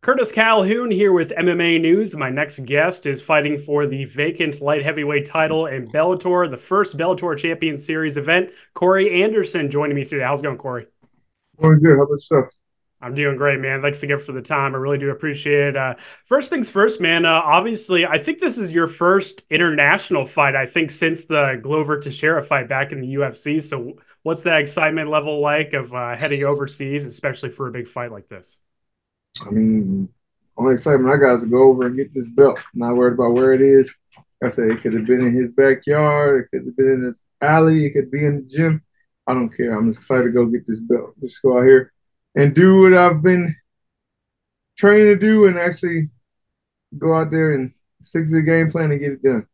Curtis Calhoun here with MMA News. My next guest is fighting for the vacant light heavyweight title in Bellator, the first Bellator Champion Series event. Corey Anderson joining me today. How's it going, Corey? Doing good. How about yourself? I'm doing great, man. Thanks again for the time. I really do appreciate it. First things first, man. Obviously, I think this is your first international fight, I think, since the Glover Teixeira fight back in the UFC. So, what's that excitement level like of heading overseas, especially for a big fight like this? I mean, only excitement I got is to go over and get this belt. Not worried about where it is. Like I said it could have been in his backyard. It could have been in his alley. It could be in the gym. I don't care. I'm just excited to go get this belt. Just go out here and do what I've been training to do and actually go out there and stick to the game plan and get it done.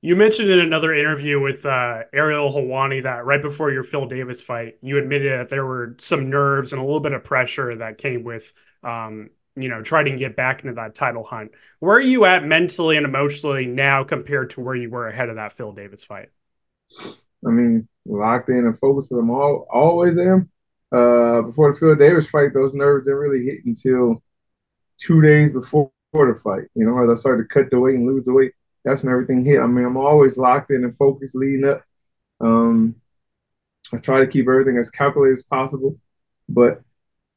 You mentioned in another interview with Ariel Helwani that right before your Phil Davis fight, you admitted that there were some nerves and a little bit of pressure that came with, trying to get back into that title hunt. Where are you at mentally and emotionally now compared to where you were ahead of that Phil Davis fight? I mean, locked in and focused. Always am. Before the Phil Davis fight, those nerves didn't really hit until 2 days before the fight. You know, as I started to cut the weight and lose the weight, that's when everything hit. I mean, I'm always locked in and focused leading up. Um, I try to keep everything as calculated as possible, but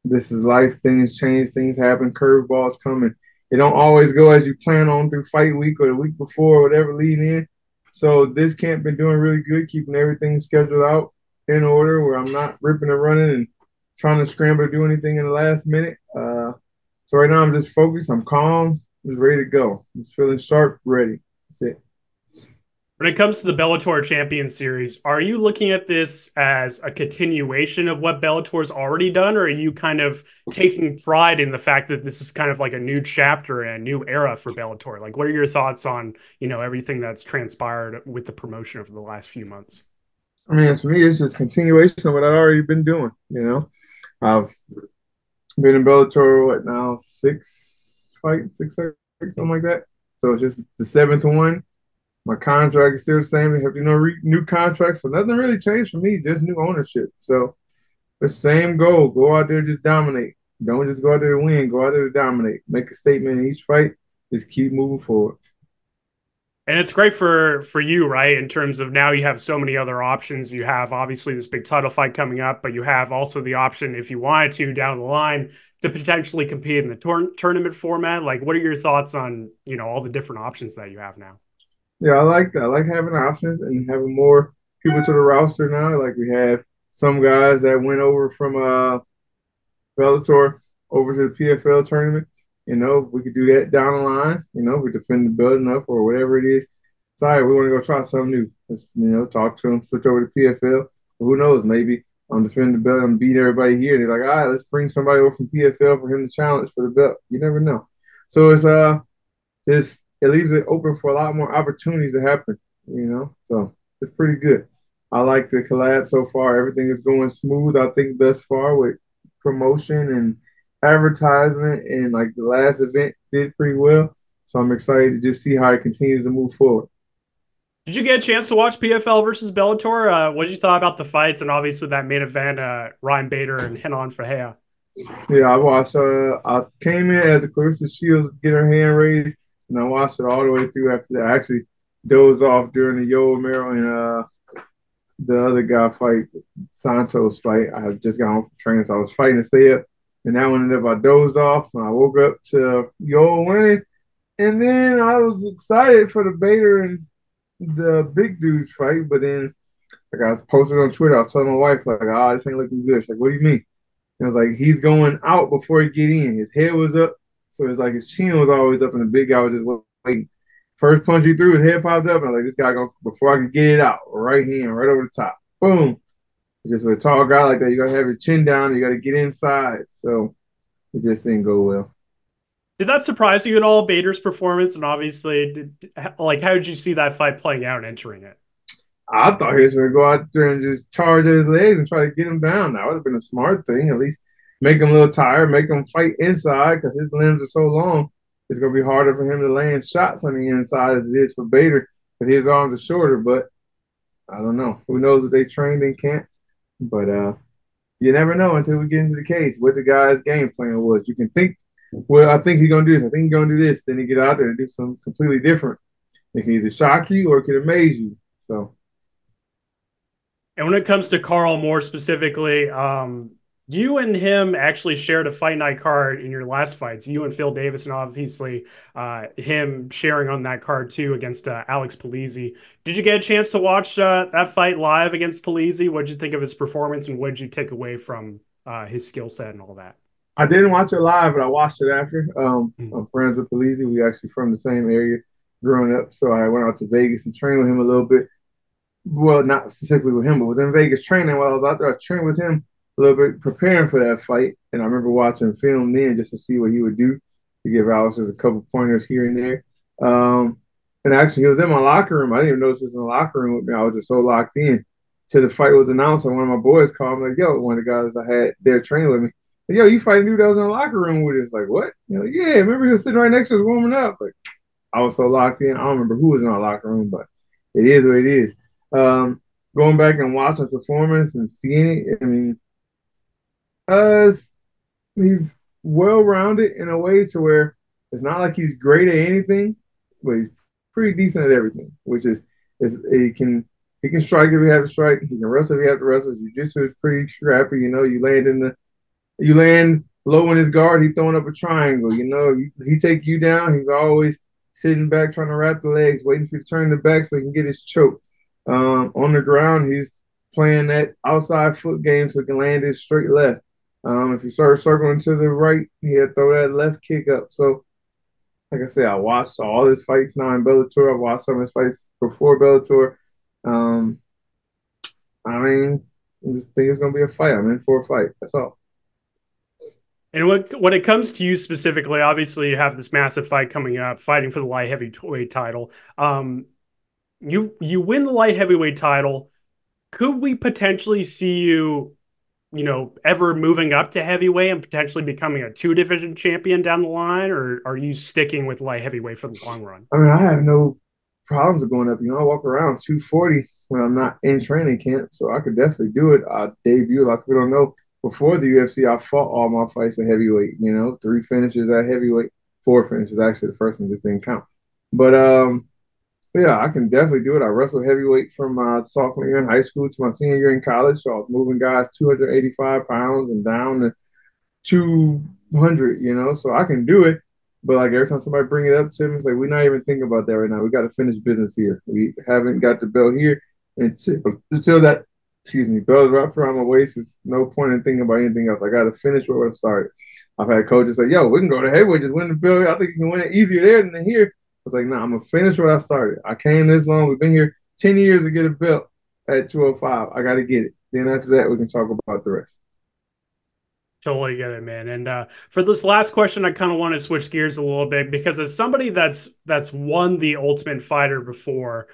this is life. Things change, things happen, curveballs come, and it don't always go as you plan on through fight week or the week before or whatever leading in. So this camp been doing really good, keeping everything scheduled out in order where I'm not ripping and running and trying to scramble to do anything in the last minute. So right now I'm just focused. I'm calm. Just ready to go. Just feeling sharp, ready. That's it. When it comes to the Bellator Champion Series, are you looking at this as a continuation of what Bellator's already done, or are you kind of taking pride in the fact that this is kind of like a new chapter and a new era for Bellator? Like, what are your thoughts on, everything that's transpired with the promotion over the last few months? I mean, for me, it's just continuation of what I've already been doing. You know, I've been in Bellator what now, six fights, something like that. So it's just the seventh one. My contract is still the same. They have new contracts, so nothing really changed for me. Just new ownership. So the same goal: go out there, just dominate. Don't just go out there to win. Go out there to dominate. Make a statement in each fight. Just keep moving forward. And it's great for you, right? In terms of now you have so many other options. You have obviously this big title fight coming up, but you have also the option, if you wanted to, down the line, to potentially compete in the tournament format. Like, what are your thoughts on, all the different options that you have now? Yeah, I like that. I like having options and having more people to the roster now. Like we have some guys that went over from Bellator over to the PFL tournament. You know, we could do that down the line. You know, we defend the belt enough or whatever it is. Sorry, we want to go try something new. Let's, talk to them, switch over to PFL. Who knows? Maybe I'm defending the belt and beat everybody here. They're like, all right, let's bring somebody over from PFL for him to challenge for the belt. You never know. So it leaves it open for a lot more opportunities to happen. So it's pretty good. I like the collab so far. Everything is going smooth. I think thus far with promotion and advertisement and like the last event did pretty well. So I'm excited to just see how it continues to move forward. Did you get a chance to watch PFL versus Bellator? What did you thought about the fights and obviously that main event, Ryan Bader and Renan Ferreira? Yeah, I watched. I came in as the Clarissa Shields to get her hand raised, and I watched it all the way through. After that, I actually dozed off during the Yoel Romero and the other guy fight, Santos fight. I had just got home from training, so I was fighting to stay up. And that one ended up, I dozed off, and I woke up to Yoel winning. And then I was excited for the Bader and the big dudes fight, but then like I posted on Twitter, I was telling my wife, like, this ain't looking good. She's like, what do you mean? And it was like he's going out before he get in. His head was up, so it's like his chin was always up, and the big guy was just waiting. First punch he threw, his head popped up, and I was like, this guy going before I could get it out, right hand, right over the top, boom. It's just with a tall guy like that, you gotta have your chin down, you gotta get inside. So it just didn't go well. Did that surprise you at all, Bader's performance? And obviously, how did you see that fight playing out entering it? I thought he was gonna go out there and just charge his legs and try to get him down. That would have been a smart thing. At least make him a little tired, make him fight inside because his limbs are so long. It's gonna be harder for him to land shots on the inside as it is for Bader because his arms are shorter. But I don't know. Who knows what they trained in camp? But you never know until we get into the cage what the guy's game plan was. You can think well, I think he's gonna do this. I think he's gonna do this. Then he get out there and do something completely different. It can either shock you or it can amaze you. So And when it comes to Carl more specifically, you and him actually shared a fight night card in your last fights. You and Phil Davis, and obviously him sharing on that card too against Alex Polizzi. Did you get a chance to watch that fight live against Polizzi? What did you think of his performance, and what did you take away from his skill set and all that? I didn't watch it live, but I watched it after. Mm-hmm. I'm friends with Polizzi. We actually from the same area growing up, so I went out to Vegas and trained with him a little bit. Well, not specifically with him, but was in Vegas training while I was out there. I was training with him a little bit, preparing for that fight. And I remember watching film then just to see what he would do to give Alex a couple pointers here and there. Um, and actually, he was in my locker room. I didn't even notice he was in the locker room with me. I was just so locked in. Till the fight was announced, and one of my boys called me like, "Yo," one of the guys I had there training with me. Like, "Yo, you fighting dude that was in the locker room with us?" Like, what? Like, yeah, remember he was sitting right next to us warming up. Like, I was so locked in. I don't remember who was in our locker room, but it is what it is. Um, Going back and watching performance and seeing it, I mean, uh, he's well rounded in a way to where it's not like he's great at anything, but he's pretty decent at everything. Which is he can strike if he have to strike, he can wrestle if he have to wrestle. Jiu-jitsu is pretty scrappy. You know, you land low in his guard, he throwing up a triangle. You know, he take you down, he's always sitting back trying to wrap the legs, waiting for you to turn the back so he can get his choke. On the ground, he's playing that outside foot game so he can land his straight left. If you start circling to the right, he'll throw that left kick up. So, like I said, I watched all his fights now in Bellator. I watched some of his fights before Bellator. Um, I mean, I just think it's gonna be a fight. I'm in for a fight. That's all. And when it comes to you specifically, obviously you have this massive fight coming up, fighting for the light heavyweight title. You win the light heavyweight title. Could we potentially see you, ever moving up to heavyweight and potentially becoming a two division champion down the line, or are you sticking with light heavyweight for the long run? I mean, I have no problems with going up. You know, I walk around 240 when I'm not in training camp, so I could definitely do it. I debut, like we don't know, before the UFC, I fought all my fights at heavyweight. You know, 3 finishes at heavyweight, 4 finishes. Actually, the first one just didn't count. But yeah, I can definitely do it. I wrestled heavyweight from my sophomore year in high school to my senior year in college. So I was moving guys 285 pounds and down to 200, you know, so I can do it. But like every time somebody bring it up to me, it's like we're not even thinking about that right now. We got to finish business here. We haven't got the belt here until that, excuse me, belt is wrapped around my waist. There's no point in thinking about anything else. I got to finish where I started. I've had coaches say, "Yo, we can go to heavyweight, just win the belt. I think you can win it easier there than here." I was like, "Nah, I'm gonna finish where I started. I came this long. We've been here 10 years to get a belt at 205. I got to get it. Then after that, we can talk about the rest." Totally get it, man. And for this last question, I kind of want to switch gears a little bit because as somebody that's won the Ultimate Fighter before,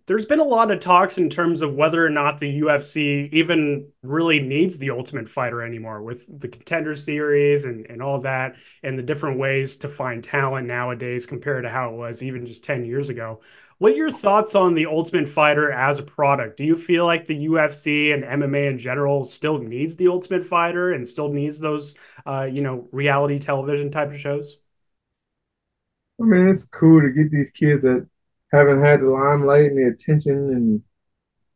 there's been a lot of talks in terms of whether or not the UFC even really needs the Ultimate Fighter anymore with the Contender Series and all that and the different ways to find talent nowadays compared to how it was even just 10 years ago. What are your thoughts on the Ultimate Fighter as a product? Do you feel like the UFC and MMA in general still needs the Ultimate Fighter and still needs those, reality television type of shows? I mean, it's cool to get these kids that haven't had the limelight and the attention, and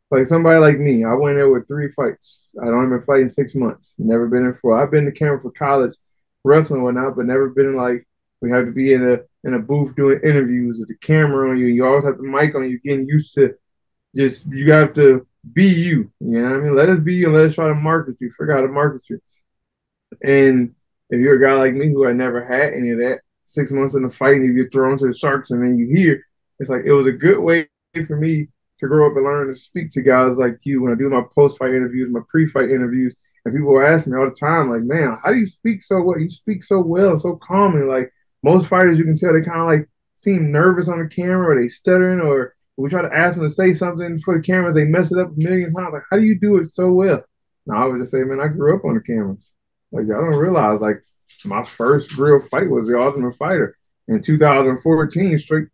like somebody like me, I went there with 3 fights. I don't even fight in 6 months. Never been in 4. I've been to camera for college wrestling and whatnot, but never been in like we have to be in a booth doing interviews with the camera on you. You always have the mic on you, getting used to just you have to be you. You know what I mean? Let us be you and let us try to market you. Figure out how to market you. And if you're a guy like me who had never had any of that, 6 months in the fight and you get thrown to the sharks and then you hear, it's like it was a good way for me to grow up and learn to speak to guys like you when I do my post-fight interviews, my pre-fight interviews, and people ask me all the time, like, man, how do you speak so well? You speak so well, so calmly. Like most fighters, you can tell they kind of like seem nervous on the camera or they stuttering or we try to ask them to say something for the cameras, they mess it up a million times. Like, how do you do it so well? Now I would just say, man, I grew up on the cameras. Like y'all don't realize, like my first real fight was the Ultimate Fighter in 2014, straight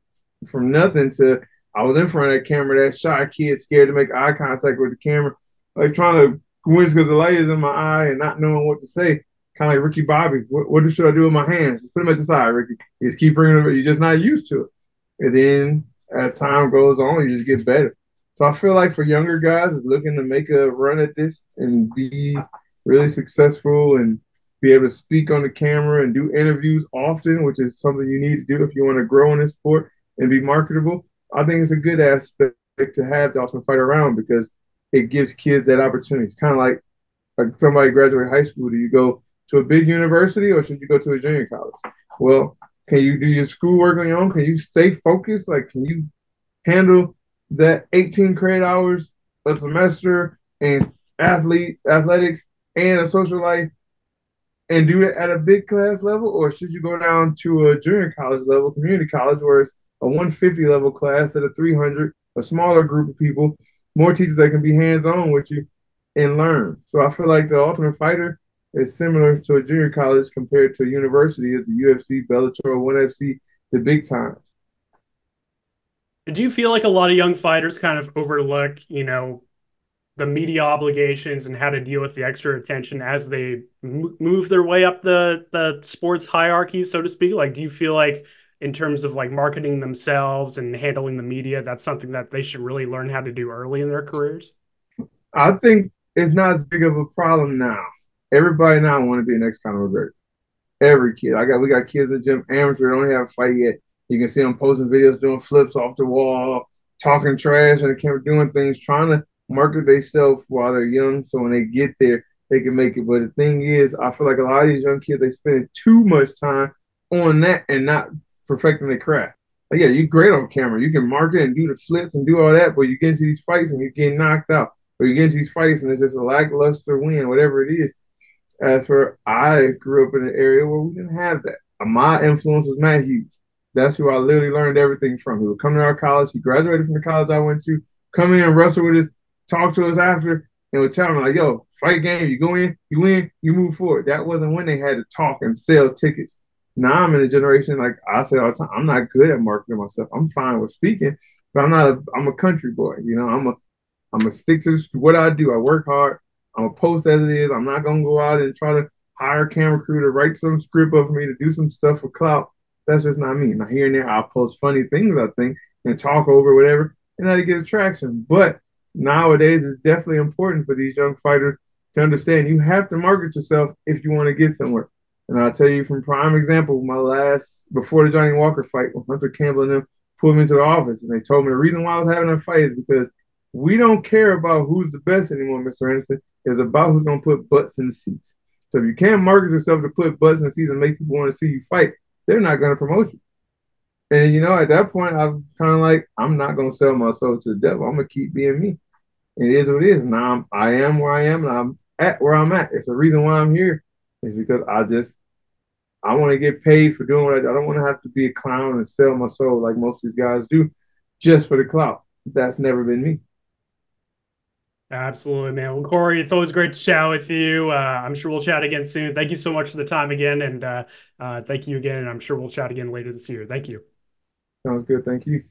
from nothing to I was in front of that camera, that shy kid, scared to make eye contact with the camera, like trying to wince because the light is in my eye and not knowing what to say. Kind of like Ricky Bobby. What should I do with my hands? Just put them at the side, Ricky. You just keep bringing them. You're just not used to it. And then as time goes on, you just get better. So I feel like for younger guys is looking to make a run at this and be really successful and be able to speak on the camera and do interviews often, which is something you need to do if you want to grow in this sport and be marketable. I think it's a good aspect to have the Ultimate Fighter around because it gives kids that opportunity. It's kind of like somebody graduate high school. Do you go to a big university or should you go to a junior college? Well, can you do your schoolwork on your own? Can you stay focused? Like, can you handle that 18 credit hours a semester and athletics and a social life and do it at a big class level, or should you go down to a junior college level, community college, where it's a 150 level class at a 300, a smaller group of people, more teachers that can be hands on with you and learn. So I feel like the Ultimate Fighter is similar to a junior college compared to a university at the UFC, Bellator, 1FC, the big times. Do you feel like a lot of young fighters kind of overlook, the media obligations and how to deal with the extra attention as they move their way up the sports hierarchy, so to speak? Like, do you feel like in terms of like marketing themselves and handling the media, that's something that they should really learn how to do early in their careers? I think it's not as big of a problem now. Everybody now want to be an ex-Conor McGregor. Every kid. We got kids in the gym, amateur, don't have a fight yet. You can see them posting videos, doing flips off the wall, talking trash on the camera, doing things, trying to market themselves while they're young. So when they get there, they can make it. But the thing is, I feel like a lot of these young kids, they spend too much time on that and not perfecting their craft. Like, yeah, you're great on camera. You can market and do the flips and do all that, but you get into these fights and you're getting knocked out. Or you get into these fights and it's just a lackluster win, whatever it is. As for I grew up in an area where we didn't have that. My influence was Matt Hughes. That's who I literally learned everything from. He would come to our college. He graduated from the college I went to, come in, wrestle with us, talk to us after, and would tell me like, "Yo, fight game. You go in, you win, you move forward." That wasn't when they had to talk and sell tickets. Now I'm in a generation like I say all the time. I'm not good at marketing myself. I'm fine with speaking, but I'm not. I'm a country boy. I'm gonna stick to what I do. I work hard. I'm gonna post as it is. I'm not gonna go out and try to hire a camera crew to write some script up for me to do some stuff for clout. That's just not me. Now here and there, I'll post funny things I think and talk over whatever, and that'll get attraction. But nowadays, it's definitely important for these young fighters to understand you have to market yourself if you want to get somewhere. And I'll tell you from prime example, my last before the Johnny Walker fight, when Hunter Campbell and them pulled me into the office, and they told me the reason why I was having a fight is because we don't care about who's the best anymore, Mr. Anderson. It's about who's going to put butts in the seats. So if you can't market yourself to put butts in the seats and make people want to see you fight, they're not going to promote you. And at that point, I'm kind of like, I'm not going to sell my soul to the devil. I'm going to keep being me. And it is what it is. Now I am where I am, and I'm at where I'm at. It's the reason why I'm here. Is because I want to get paid for doing what I do. I don't want to have to be a clown and sell my soul like most of these guys do, just for the clout. That's never been me. Absolutely, man. Well, Corey, it's always great to chat with you. I'm sure we'll chat again soon. Thank you so much for the time again, and thank you again. And I'm sure we'll chat again later this year. Thank you. Sounds good. Thank you.